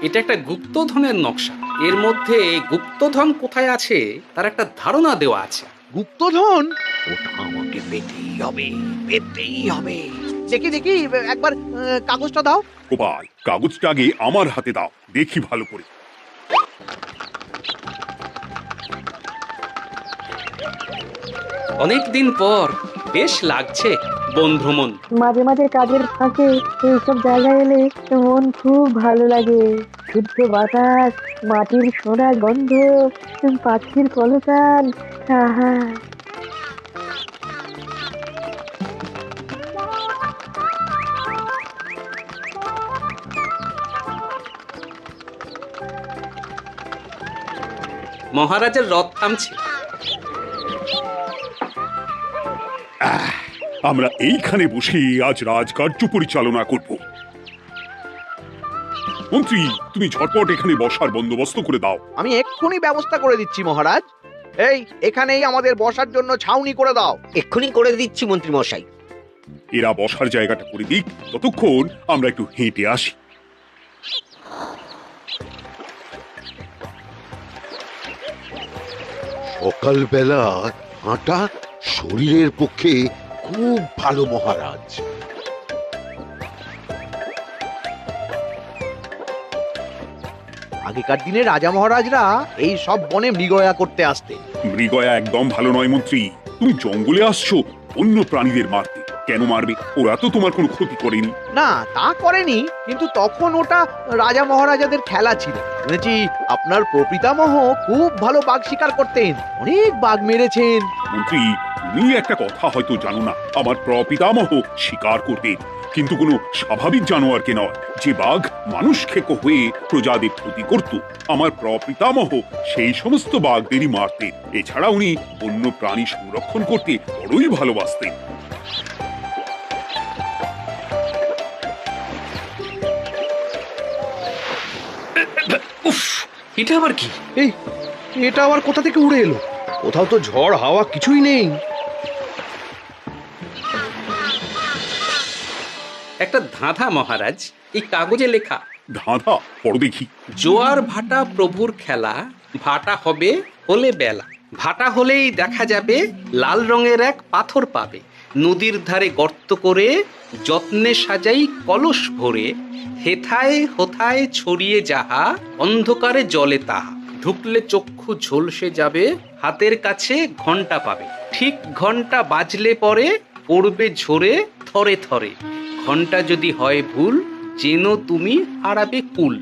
এটা একটা গুপ্তধনের নকশা। এর মধ্যে গুপ্তধন কোথায় আছে তার একটা ধারণা দেওয়া আছে। গুপ্তধন? ওটা আমাকে পেতেই হবে, পেতেই হবে। দেখি দেখি, একবার কাগজটা দাও। গোপাল, কাগজটা আগে আমার হাতে দাও, দেখি ভালো করে। অনেকদিন পর বেশ লাগছে বন ভ্রমণ। মাঝে মাঝে কাজের ফাঁকে এইসব জায়গায় এলে মন খুব ভালো লাগে। শুদ্ধ বাতাস, মাটির সোনার গন্ধ, পাখির কলতান, আহা। মহারাজের রথ থামছে। আমরা এইখানে বসে আজ রাজকার্য পরিচালনা করব। মন্ত্রী, তুমি ঝটপট এখানে বসার বন্দোবস্ত করে দাও। আমি এক্ষুনি ব্যবস্থা করে দিচ্ছি মহারাজ। এই, এখানেই আমাদের বসার জন্য ছাউনি করে দাও। এক্ষুনি করে দিচ্ছি মন্ত্রী মশাই। এরা বসার জায়গাটা করে দিক, ততক্ষণ আমরা একটু হেঁটে আসি। সকালবেলা হাঁটা শরীরের পক্ষে খুব ভালো মহারাজ। আগেকার দিনে রাজা মহারাজরা এই সব বনে মৃগয়া করতে আসতেন। মৃগয়া একদম ভালো নয় মন্ত্রী। তুমি জঙ্গলে আসছো অন্য প্রাণীদের মারতে। কেন মারবে? ওরা তো তোমার কোনো ক্ষতি করেনি। না, তা করেনি, কিন্তু তখন ওটা রাজা মহারাজাদের খেলা ছিল। শুনেছি আপনার প্রপিতামহ খুব ভালো বাঘ শিকার করতেন, অনেক বাঘ মেরেছেন। মন্ত্রী, তুমি একটা কথা হয়তো জানো না। আমার প্রপিতামহ শিকার করতেন, কিন্তু কোনো স্বাভাবিক জানোয়ারকে নয়। যে বাঘ মানুষ খেকো হয়ে প্রজাদের ক্ষতি করত, আমার প্রপিতামহ সেই সমস্ত বাঘদেরই মারতেন। এছাড়া উনি অন্য প্রাণী সংরক্ষণ করতে বড়ই ভালোবাসতেন। উফ, এটা আবার কি? এই, এটা আবার কোথা থেকে উড়ে এলো? কোথাও তো ঝড় হাওয়া কিছুই নেই। একটা ধাঁধা মহারাজ, এই কাগজে লেখা। ধাঁধা? পড়ো দেখি। জোয়ার ভাটা প্রভুর খেলা, ভাটা হবে হলে বেলা। ভাটা হলেই দেখা যাবে লাল রঙের এক পাথর পাবে। নদীর ধারে গর্ত করে যত্নে সাজাই কলস ভরে। হেথায় হোথায় ছড়িয়ে যাহা, অন্ধকারে জলে তাহা। ঢুকলে চক্ষু ঝলসে যাবে, হাতের কাছে ঘন্টা পাবে। ঠিক ঘন্টা বাজলে পরে পড়বে ঝরে থরে থরে। ঘন্টা যদি হয় ভুল, যেন তুমি হারাবে কুল।